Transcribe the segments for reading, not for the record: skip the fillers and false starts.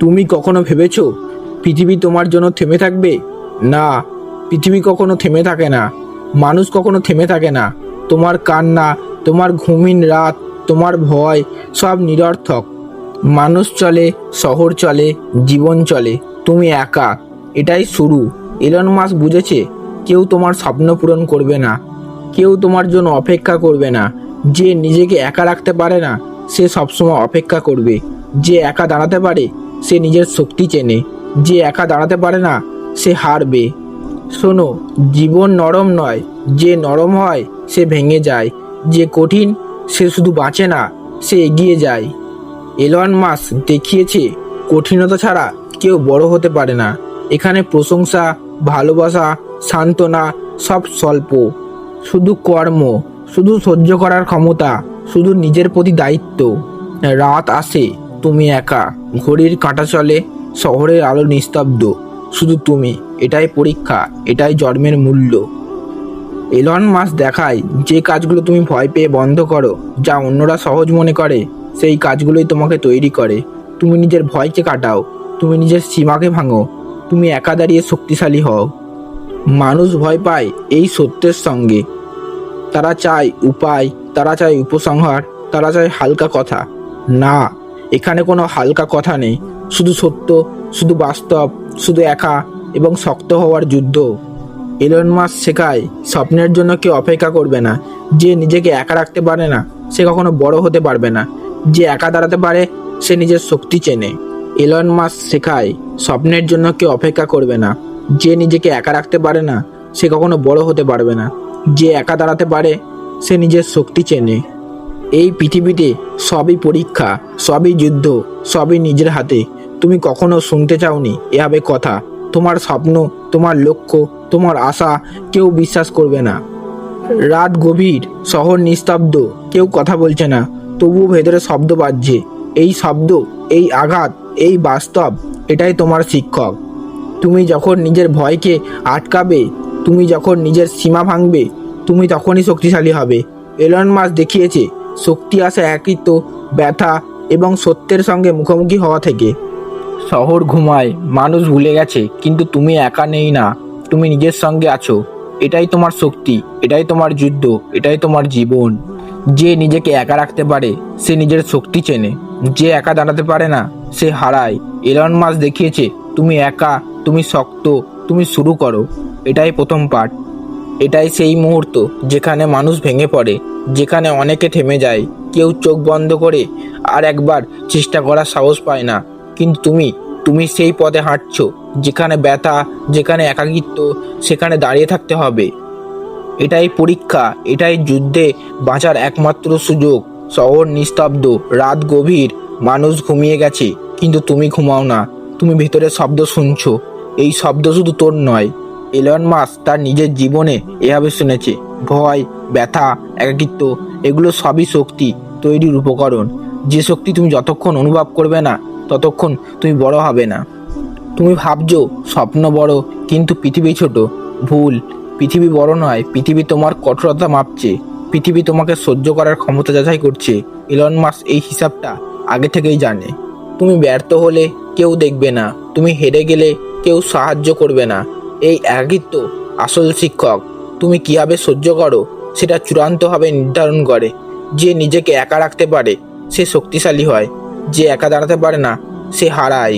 তুমি কখনো ভেবেছো পৃথিবী তোমার জন্য থেমে থাকবে? না, পৃথিবী কখনো থেমে থাকে না, মানুষ কখনো থেমে থাকে না। তোমার কান্না, তোমার ঘুমহীন রাত, তোমার ভয় সব নিরর্থক। মানুষ চলে, শহর চলে, জীবন চলে, তুমি একা। এটাই শুরু। এলন মাস্ক বুঝেছে কেউ তোমার স্বপ্ন পূরণ করবে না, কেউ তোমার জন্য অপেক্ষা করবে না। যে নিজেকে একা রাখতে পারে না সে সবসময় অপেক্ষা করবে। যে একা দাঁড়াতে পারে সে নিজের শক্তি চেনে, যে একা দাঁড়াতে পারে না সে হারবে। শোনো, জীবন নরম নয়, যে নরম হয় সে ভেঙে যায়, যে কঠিন সে শুধু বাঁচে না, সে এগিয়ে যায়। এলন মাস্ক দেখিয়েছে কঠিনতা ছাড়া কেউ বড় হতে পারে না। এখানে প্রশংসা, ভালোবাসা, সান্ত্বনা সব স্বল্প। শুধু কর্ম, শুধু সহ্য করার ক্ষমতা, শুধু নিজের প্রতি দায়িত্ব। রাত আসে, তুমি একা, ঘড়ির কাঁটা চলে, শহরের আলো নিস্তব্ধ, শুধু তুমি। এটাই পরীক্ষা, এটাই জন্মের মূল্য। এলন মাস্ক দেখায় যে কাজগুলো তুমি ভয় পেয়ে বন্ধ করো, যা অন্যরা সহজ মনে করে, সেই কাজগুলোই তোমাকে তৈরি করে। তুমি নিজের ভয়কে কাটাও, তুমি নিজের সীমাকে ভাঙো, তুমি একা দাঁড়িয়ে শক্তিশালী হও। মানুষ ভয় পায় এই সত্যের সঙ্গে। তারা চায় উপায়, তারা চায় উপসংহার, তারা চায় হালকা কথা। না, এখানে কোনো হালকা কথা নেই। শুধু সত্য, শুধু বাস্তব, শুধু একা এবং শক্ত হওয়ার যুদ্ধ। এলন মাস্ক শেখায় স্বপ্নের জন্য কেউ অপেক্ষা করবে না। যে নিজেকে একা রাখতে পারে না সে কখনো বড় হতে পারবে না। যে একা দাঁড়াতে পারে সে নিজের শক্তি চেনে। এলন মাস্ক শেখায় স্বপ্নের জন্য কেউ অপেক্ষা করবে না। যে নিজেকে একা রাখতে পারে না সে কখনো বড় হতে পারবে না। যে একা দাঁড়াতে পারে সে নিজের শক্তি চেনে। এই পৃথিবীতে সবই পরীক্ষা, সবই যুদ্ধ, সবই নিজের হাতে। তুমি কখনো শুনতে চাওনি এভাবে কথা। তোমার স্বপ্ন, তোমার লক্ষ্য, তোমার আশা কেউ বিশ্বাস করবে না। রাত গভীর, শহর নিস্তব্ধ, কেউ কথা বলছে না, তবুও ভেতরে শব্দ বাজছে। এই শব্দ, এই আঘাত, এই বাস্তব, এটাই তোমার শিক্ষক। তুমি যখন নিজের ভয়কে আটকাবে, তুমি যখন নিজের সীমা ভাঙবে, তুমি তখনই শক্তিশালী হবে। এলন মাস্ক দেখিয়েছে শক্তি আসে একাকিত্ব, ব্যথা এবং সত্যের সঙ্গে মুখোমুখি হওয়া থেকে। শহর ঘুমায়, মানুষ ভুলে গেছে, কিন্তু তুমি একা নেই না, তুমি নিজের সঙ্গে আছো। এটাই তোমার শক্তি, এটাই তোমার যুদ্ধ, এটাই তোমার জীবন। যে নিজেকে একা রাখতে পারে সে নিজের শক্তি চেনে, যে একা দাঁড়াতে পারে না সে হারায়। এলন মাস্ক দেখিয়েছে তুমি একা, তুমি শক্ত, তুমি শুরু করো। এটাই প্রথম পার্ট। এটাই সেই মুহূর্ত যেখানে মানুষ ভেঙে পড়ে, যেখানে অনেকে থেমে যায়, কেউ চোখ বন্ধ করে আর একবার চেষ্টা করার সাহস পায় না। কিন্তু তুমি সেই পথে হাঁটছো যেখানে ব্যথা, যেখানে একাকিত্ব, সেখানে দাঁড়িয়ে থাকতে হবে। এটাই পরীক্ষা, এটাই যুদ্ধে বাঁচার একমাত্র সুযোগ। শহর নিস্তব্ধ, রাত গভীর, মানুষ ঘুমিয়ে গেছে, কিন্তু তুমি ঘুমাও না। তুমি ভেতরে শব্দ শুনছো। এই শব্দ শুধু তোর নয়। এলন মাস্ক তার নিজের জীবনে এভাবে শুনেছে ভয়, ব্যথা, একাকিত্ব এগুলো সবই শক্তি তৈরির উপকরণ। যে শক্তি তুমি যতক্ষণ অনুভব করবে না ততক্ষণ তুমি বড় হবে না। তুমি ভাবছো স্বপ্ন বড়, কিন্তু পৃথিবী ছোট। ভুল। পৃথিবী বড় নয়, পৃথিবী তোমার কঠোরতা মাপছে, পৃথিবী তোমাকে সহ্য করার ক্ষমতা যাচাই করছে। এলন মাস্ক এই হিসাবটা আগে থেকেই জানে। তুমি ব্যর্থ হলে কেউ দেখবে না, তুমি হেরে গেলে কেউ সাহায্য করবে না। এই একাকিত্ব আসল শিক্ষক। তুমি কিভাবে সহ্য করো সেটা চূড়ান্তভাবে নির্ধারণ করে। যে নিজেকে একা রাখতে পারে সে শক্তিশালী হয়, যে একা দাঁড়াতে পারে না সে হারায়।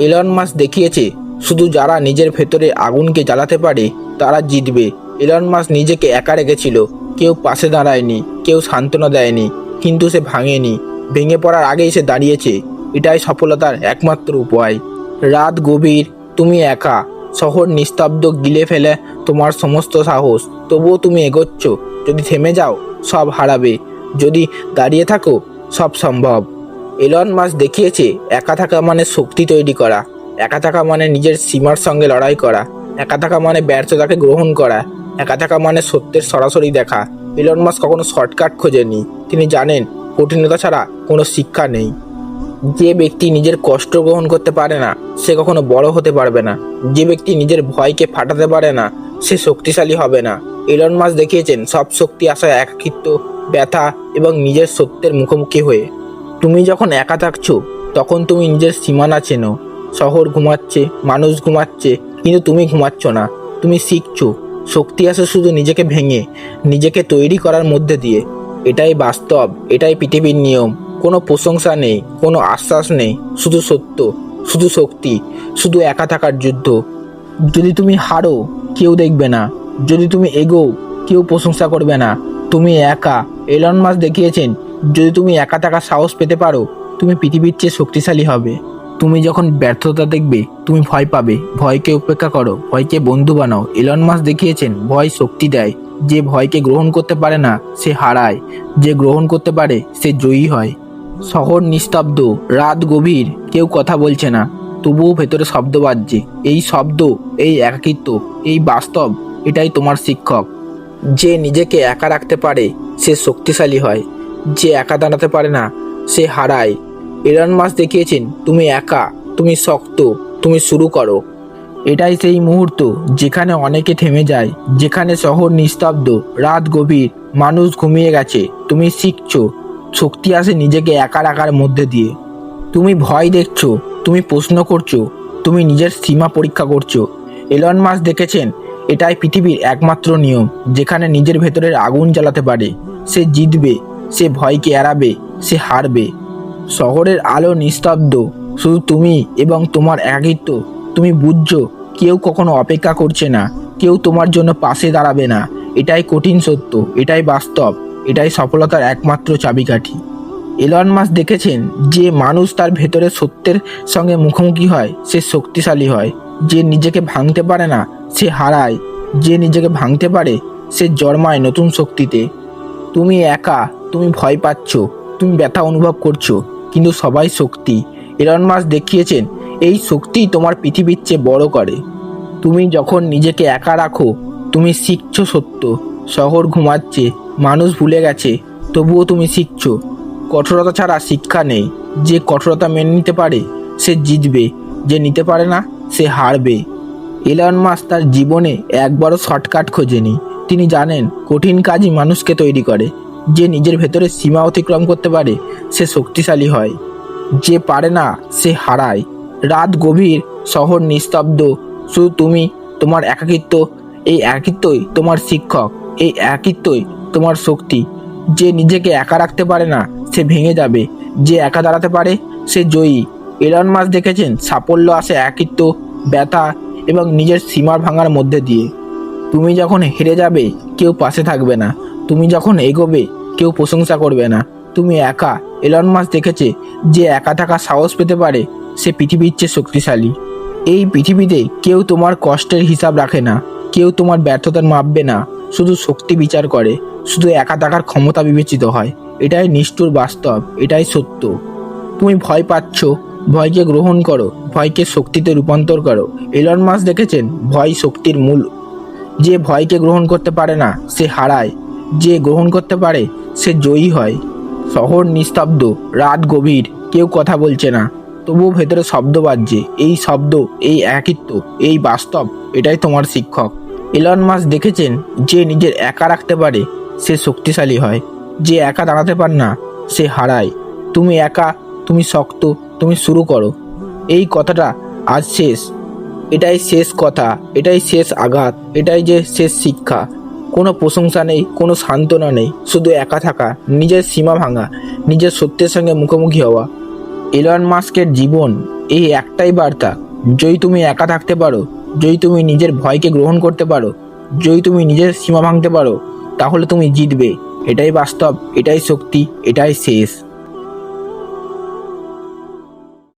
এলন মাস্ক দেখিয়েছে শুধু যারা নিজের ভেতরে আগুনকে জ্বালাতে পারে তারা জিতবে। এলন মাস্ক নিজেকে একা রেখেছিল, কেউ পাশে দাঁড়ায়নি, কেউ সান্ত্বনা দেয়নি, কিন্তু সে ভাঙেনি। ভেঙে পড়ার আগেই সে দাঁড়িয়েছে। এটাই সফলতার একমাত্র উপায়। রাত গভীর, তুমি একা, শহর নিস্তব্ধ গিলে ফেলে তোমার সমস্ত সাহস, তবুও তুমি এগোচ্ছ। যদি থেমে যাও সব হারাবে, যদি দাঁড়িয়ে থাকো সব সম্ভব। এলন মাস্ক দেখিয়েছে একা থাকা মানে শক্তি তৈরি করা, একা থাকা মানে নিজের সীমার সঙ্গে লড়াই করা, একা থাকা মানে ব্যর্থতাকে গ্রহণ করা, একা থাকা মানে সত্যের সরাসরি দেখা। এলন মাস্ক কখনো শর্টকাট খোঁজেনি। তিনি জানেন কঠিনতা ছাড়া কোনো শিক্ষা নেই। যে ব্যক্তি নিজের কষ্ট গ্রহণ করতে পারে না সে কখনো বড় হতে পারবে না। যে ব্যক্তি নিজের ভয়কে ফাটাতে পারে না সে শক্তিশালী হবে না। এলন মাস্ক দেখিয়েছেন সব শক্তি আসে একাকিত্ব, ব্যথা এবং নিজের সত্যের মুখোমুখি হয়ে। তুমি যখন একা থাকছো তখন তুমি নিজের সীমানা চেনো। শহর ঘুমাচ্ছে, মানুষ ঘুমাচ্ছে, কিন্তু তুমি ঘুমাচ্ছ না। তুমি শিখছো শক্তি আসে শুধু নিজেকে ভেঙে, নিজেকে তৈরি করার মধ্যে দিয়ে। এটাই বাস্তব, এটাই পৃথিবীর নিয়ম। কোনো প্রশংসা নেই, কোনো আশ্বাস নেই, শুধু সত্য, শুধু শক্তি, শুধু একা থাকার যুদ্ধ। যদি তুমি হারো, কেউ দেখবে না। যদি তুমি এগোও, কেউ প্রশংসা করবে না। তুমি একা। এলন মাস্ক দেখিয়েছেন, যদি তুমি একা থাকার সাহস পেতে পারো, তুমি পৃথিবীর চেয়ে শক্তিশালী হবে। তুমি যখন ব্যর্থতা দেখবে, তুমি ভয় পাবে। ভয়কে উপেক্ষা করো, ভয়কে বন্ধু বানাও। এলন মাস্ক দেখিয়েছেন, ভয় শক্তি দেয়। যে ভয়কে গ্রহণ করতে পারে না, সে হারায়। যে গ্রহণ করতে পারে, সে জয়ী হয়। শহর নিস্তব্ধ, রাত গভীর, কেউ কথা বলছে না, তবুও ভেতরে শব্দ বাজছে। এই শব্দ, এই একাকিত্ব, এই বাস্তব, এটাই তোমার শিক্ষক। যে নিজেকে একা রাখতে পারে, সে শক্তিশালী হয়। যে একা দাঁড়াতে পারে না, সে হারায়। এলন মাস্ক দেখিয়েছেন, তুমি একা, তুমি শক্ত, তুমি শুরু করো। এটাই সেই মুহূর্ত যেখানে অনেকে থেমে যায়, যেখানে শহর নিস্তব্ধ, রাত গভীর, মানুষ ঘুমিয়ে গেছে। তুমি শিখছো শক্তি আসে নিজেকে একা রাখার মধ্যে দিয়ে। তুমি ভয় দেখছো, তুমি প্রশ্ন করছো, তুমি নিজের সীমা পরীক্ষা করছো। এলন মাস্ক দেখেছেন, এটাই পৃথিবীর একমাত্র নিয়ম যেখানে নিজের ভেতরের আগুন জ্বালাতে পারে, সে জিতবে। সে ভয়কে এড়াবে, সে হারবে। শহরের আলো নিস্তব্ধ, শুধু তুমি এবং তোমার একাকিত্ব। তুমি বুঝছো কেউ কখনো অপেক্ষা করছে না, কেউ তোমার জন্য পাশে দাঁড়াবে না। এটাই কঠিন সত্য, এটাই বাস্তব, এটাই সফলতার একমাত্র চাবিকাঠি। এলন মাস্ক দেখেছেন, যে মানুষ তার ভেতরে সত্যের সঙ্গে মুখোমুখি হয়, সে শক্তিশালী হয়। যে নিজেকে ভাঙতে পারে না, সে হারায়। যে নিজেকে ভাঙতে পারে, সে জন্মায় নতুন শক্তিতে। তুমি একা, তুমি ভয় পাচ্ছ, তুমি ব্যথা অনুভব করছো, কিন্তু সবাই শক্তি। এলন মাস্ক দেখিয়েছেন, এই শক্তিই তোমার পৃথিবীর চেয়ে বড় করে। তুমি যখন নিজেকে একা রাখো, তুমি শিখছো সত্য। শহর ঘুমাচ্ছে, মানুষ ভুলে গেছে, তবুও তুমি শিখছো। কঠোরতা ছাড়া শিক্ষা নেই। যে কঠোরতা মেনে নিতে পারে, সে জিতবে। যে নিতে পারে না, সে হারবে। এলন মাস্ক তার জীবনে একবারও শর্টকাট খোঁজেনি। তিনি জানেন, কঠিন কাজই মানুষকে তৈরি করে। যে নিজের ভেতরে সীমা অতিক্রম করতে পারে, সে শক্তিশালী হয়। যে পারে না, সে হারায়। রাত গভীর, শহর নিস্তব্ধ, শুধু তুমি, তোমার একাকিত্ব। এই একাকিত্বই তোমার শিক্ষক, এই একাকিত্বই তোমার শক্তি। যে নিজেকে একা রাখতে পারে না, সে ভেঙে যাবে। যে একা দাঁড়াতে পারে, সে জয়ী। এলন মাস্ক দেখেছেন, সাফল্য আসে একাকিত্ব, ব্যথা এবং নিজের সীমা ভাঙার মধ্যে দিয়ে। তুমি যখন হেরে যাবে, কেউ পাশে থাকবে না। তুমি যখন এগোবে, কেউ প্রশংসা করবে না। তুমি একা। এলন মাস্ক দেখেছে, যে একা থাকা সাহস পেতে পারে, সে পৃথিবীর চেয়ে শক্তিশালী। এই পৃথিবীতে কেউ তোমার কষ্টের হিসাব রাখে না, কেউ তোমার ব্যর্থতার মাপবে না। শুধু শক্তি বিচার করে, শুধু একা থাকার ক্ষমতা বিবেচিত হয়। এটাই নিষ্ঠুর বাস্তব, এটাই সত্য। তুমি ভয় পাচ্ছ, ভয়কে গ্রহণ করো, ভয়কে শক্তিতে রূপান্তর করো। এলন মাস্ক দেখেছেন, ভয় শক্তির মূল। যে ভয়কে গ্রহণ করতে পারে না, সে হারায়। যে গ্রহণ করতে পারে, সে জয়ী হয়। শহর নিস্তব্ধ, রাত গভীর, কেউ কথা বলছে না, তবুও ভেতরে শব্দ বাজছে। এই শব্দ, এই একাকিত্ব, এই বাস্তব, এটাই তোমার শিক্ষক। এলন মাস্ক দেখেছেন, যে নিজের একা রাখতে পারে, সে শক্তিশালী হয়। যে একা দাঁড়াতে পারে না, সে হারায়। তুমি একা, তুমি শক্ত, তুমি শুরু করো। এই কথাটা আজ শেষ। এটাই শেষ কথা, এটাই শেষ আঘাত, এটাই যে শেষ শিক্ষা। কোনো প্রশংসা নেই, কোনো সান্ত্বনা নেই, শুধু একা থাকা, নিজের সীমা ভাঙা, নিজের সত্যের সঙ্গে মুখোমুখি হওয়া। এলন মাস্কের জীবন এই একটাই বার্তা, যদি তুমি একা থাকতে পারো, যদি তুমি নিজের ভয়কে গ্রহণ করতে পারো, যদি তুমি নিজের সীমা ভাঙতে পারো, তাহলে তুমি জিতবে। এটাই বাস্তব, এটাই শক্তি, এটাই শেষ।